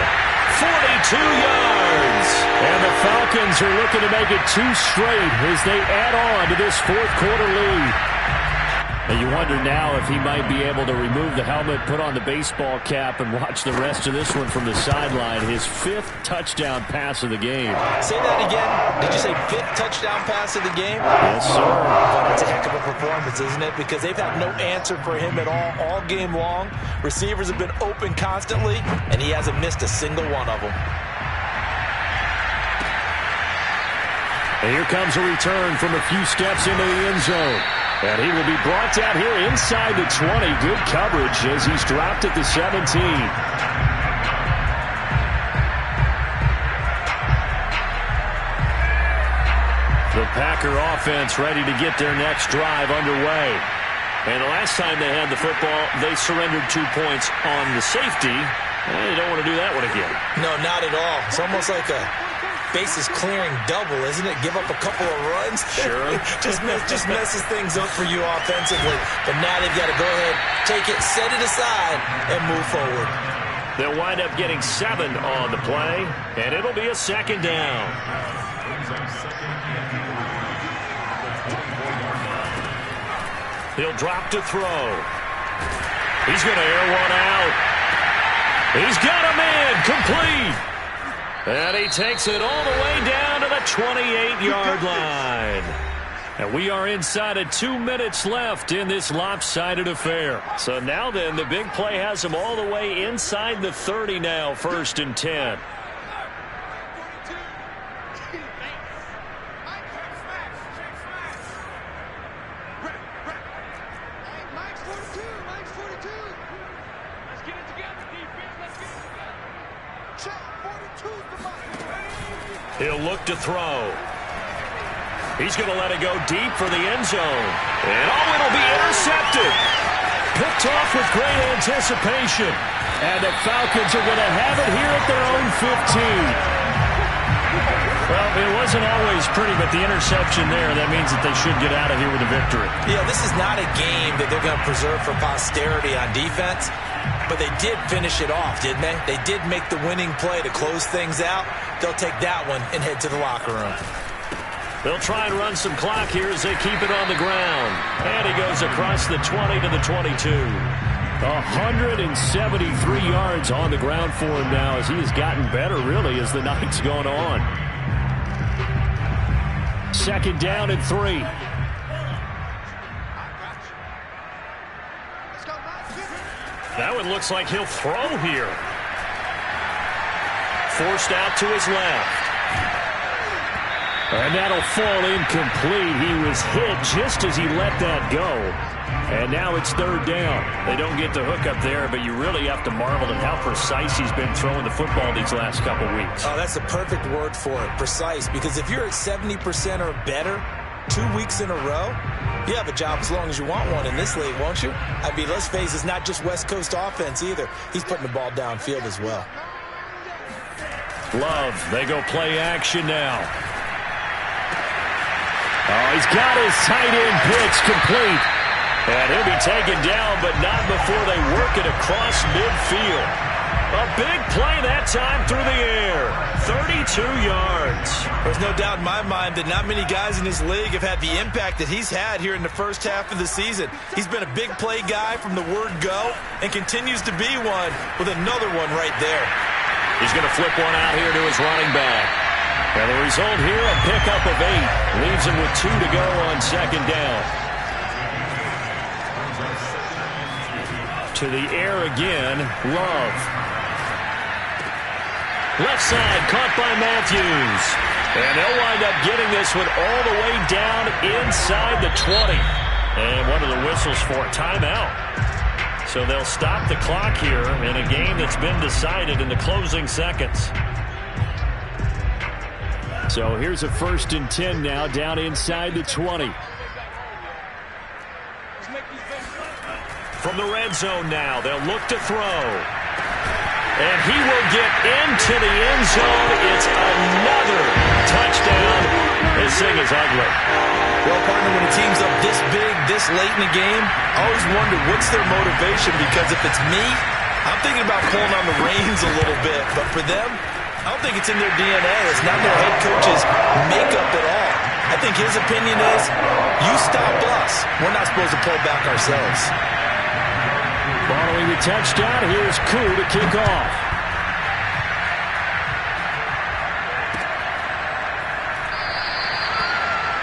[SPEAKER 1] 42 yards. And the Falcons are looking to make it 2 straight as they add on to this 4th quarter lead. And you wonder now if he might be able to remove the helmet, put on the baseball cap, and watch the rest of this one from the sideline. His 5th touchdown pass of the game.
[SPEAKER 2] Say that again. Did you say 5th touchdown pass of the game?
[SPEAKER 1] Yes, sir.
[SPEAKER 2] But it's a heck of a performance, isn't it? Because they've had no answer for him at all game long. Receivers have been open constantly, and he hasn't missed a single one of them.
[SPEAKER 1] And here comes a return from a few steps into the end zone. And he will be brought down here inside the 20. Good coverage as he's dropped at the 17. The Packer offense ready to get their next drive underway. And the last time they had the football, they surrendered 2 points on the safety. They don't want to do that one again.
[SPEAKER 2] No, not at all. It's almost like a bases clearing double, isn't it? Give up a couple of runs.
[SPEAKER 1] Sure.
[SPEAKER 2] just messes things up for you offensively. But now they've got to go ahead, take it, set it aside, and move forward.
[SPEAKER 1] They'll wind up getting 7 on the play, and it'll be a 2nd down. He'll drop to throw. He's going to air one out. He's got a man complete. And he takes it all the way down to the 28-yard line. And we are inside of 2 minutes left in this lopsided affair. So now then, the big play has him all the way inside the 30 now, 1st and 10. He'll look to throw. He's going to let it go deep for the end zone. And it'll be intercepted. Picked off with great anticipation. And the Falcons are going to have it here at their own 15. Well, it wasn't always pretty, but the interception there, that means that they should get out of here with a victory.
[SPEAKER 2] Yeah, this is not a game that they're going to preserve for posterity on defense. But they did finish it off, didn't they? They did make the winning play to close things out. They'll take that one and head to the locker room.
[SPEAKER 1] They'll try and run some clock here as they keep it on the ground. And he goes across the 20 to the 22. 173 yards on the ground for him now as he has gotten better, really, as the night's gone on. 2nd down and 3. That one looks like he'll throw here. Forced out to his left. And that'll fall incomplete. He was hit just as he let that go. And now it's 3rd down. They don't get the hook up there, but you really have to marvel at how precise he's been throwing the football these last couple weeks.
[SPEAKER 2] Oh, that's the perfect word for it, precise. Because if you're at 70% or better 2 weeks in a row, you have a job as long as you want one in this league, won't you? I mean, let's face it, it's not just West Coast offense either. He's putting the ball downfield as well.
[SPEAKER 1] Love, they go play action now. Oh, he's got his tight end pitch complete. And he'll be taken down, but not before they work it across midfield. A big play that time through the air. 32 yards.
[SPEAKER 3] There's no doubt in my mind that not many guys in this league have had the impact that he's had here in the first half of the season. He's been a big play guy from the word go and continues to be one with another one right there.
[SPEAKER 1] He's going to flip one out here to his running back. And the result here, a pickup of 8. Leaves him with 2 to go on 2nd down. To the air again, Love. Left side, caught by Matthews. And they'll wind up getting this one all the way down inside the 20. And one of the whistles for a timeout. So they'll stop the clock here in a game that's been decided in the closing seconds. So here's a 1st and 10 now, down inside the 20. From the red zone now, they'll look to throw. And he will get into the end zone. It's another touchdown. This thing is ugly.
[SPEAKER 3] Well, partner, when a team's up this big, this late in the game, I always wonder what's their motivation, because if it's me, I'm thinking about pulling on the reins a little bit. But for them, I don't think it's in their DNA. It's not their head coach's makeup at all.
[SPEAKER 2] I think his opinion is, you stopped us. We're not supposed to pull back ourselves.
[SPEAKER 1] Following the touchdown, here's Koo to kick off.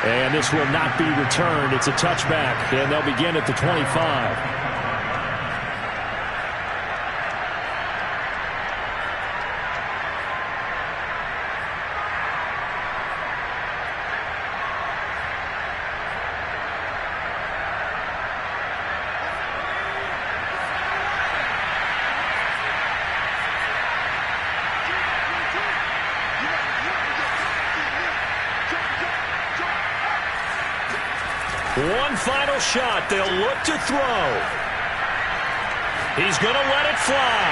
[SPEAKER 1] And this will not be returned. It's a touchback, and they'll begin at the 25. One final shot. They'll look to throw. He's going to let it fly.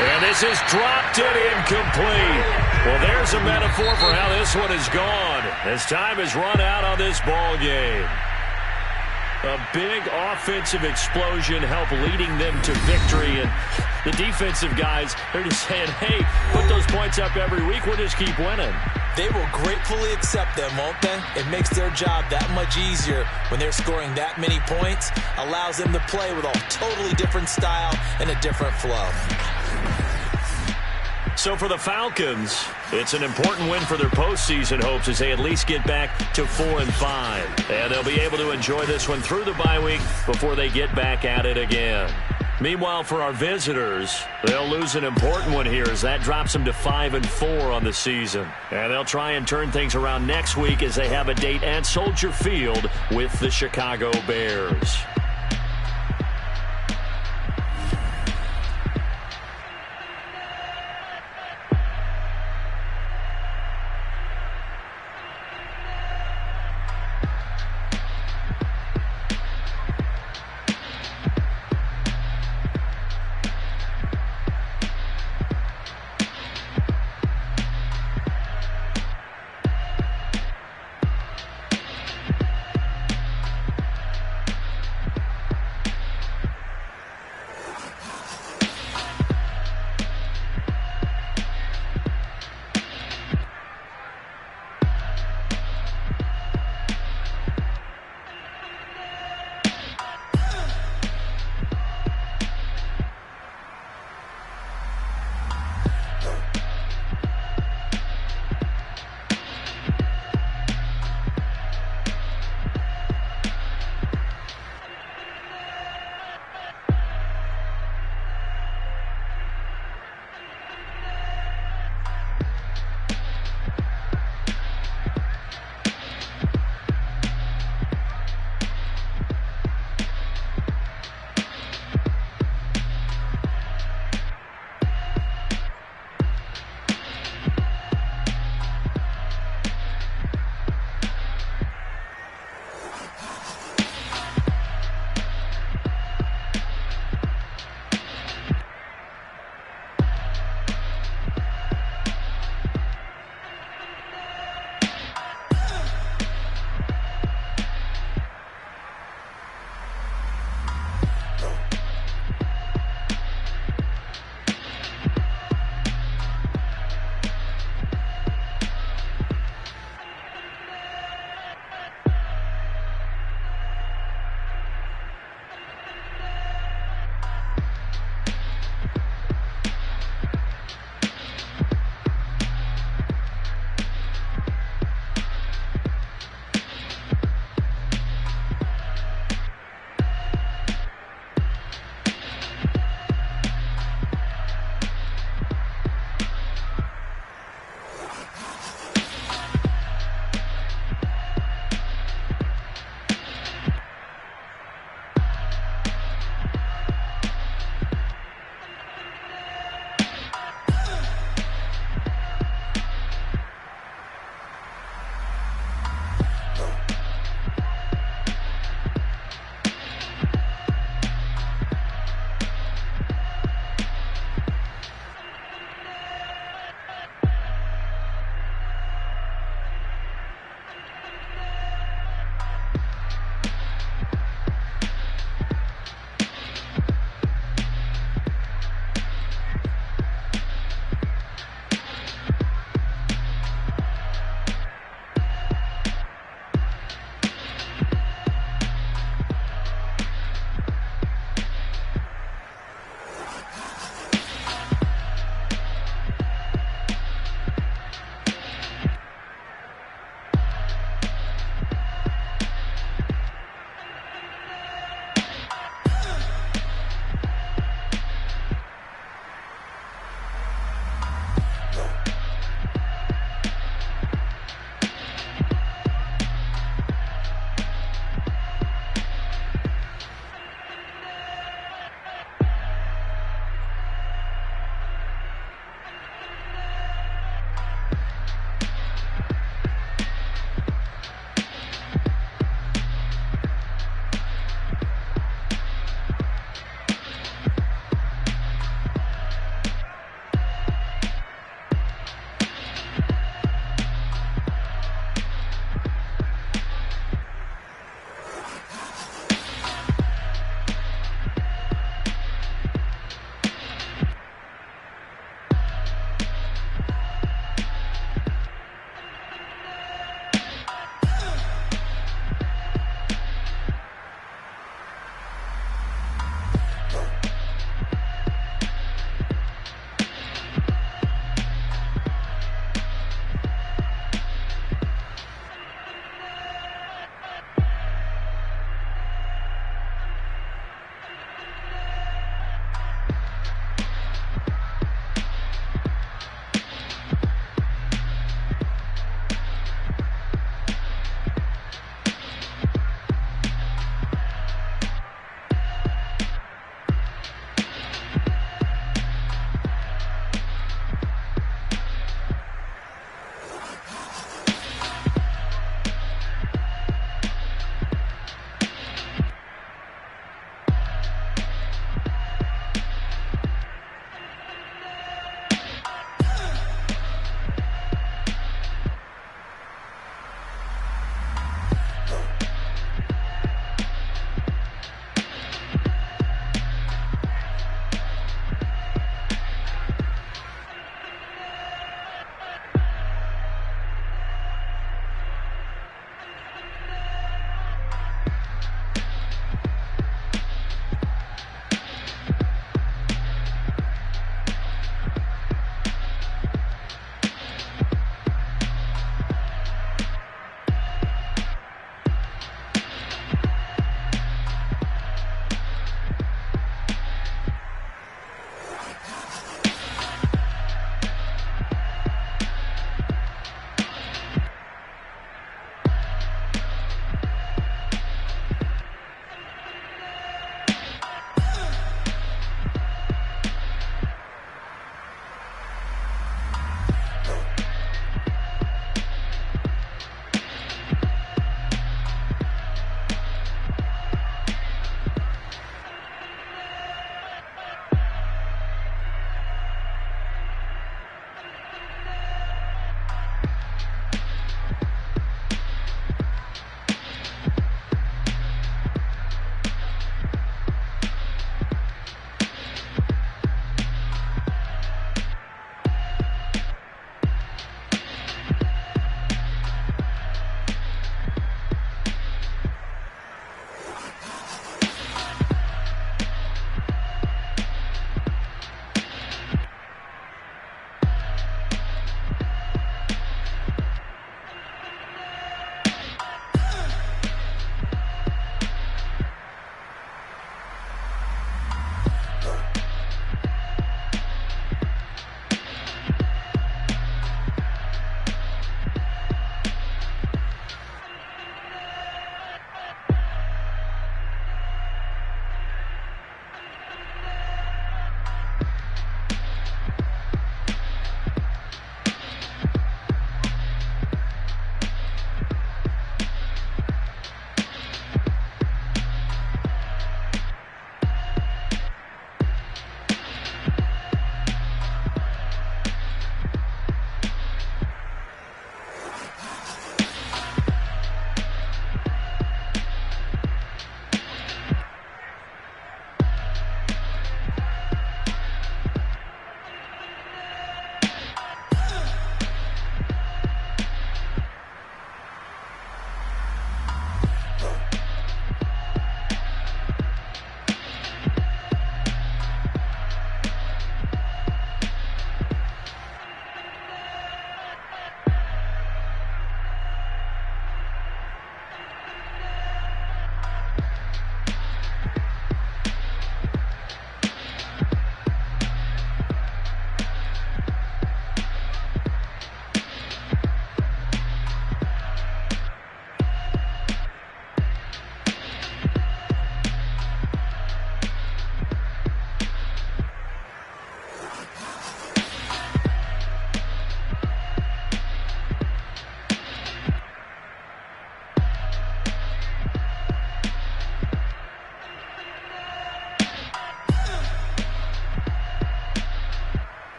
[SPEAKER 1] And this is dropped and incomplete. Well, there's a metaphor for how this one is gone as time has run out on this ball game. A big offensive explosion helped leading them to victory. And the defensive guys, they're just saying, hey, put those points up every week. We'll just keep winning.
[SPEAKER 2] They will gratefully accept them, won't they? It makes their job that much easier when they're scoring that many points. Allows them to play with a totally different style and a different flow.
[SPEAKER 1] So for the Falcons, it's an important win for their postseason hopes as they at least get back to 4-5. And they'll be able to enjoy this one through the bye week before they get back at it again. Meanwhile, for our visitors, they'll lose an important one here as that drops them to 5-4 on the season. And they'll try and turn things around next week as they have a date at Soldier Field with the Chicago Bears.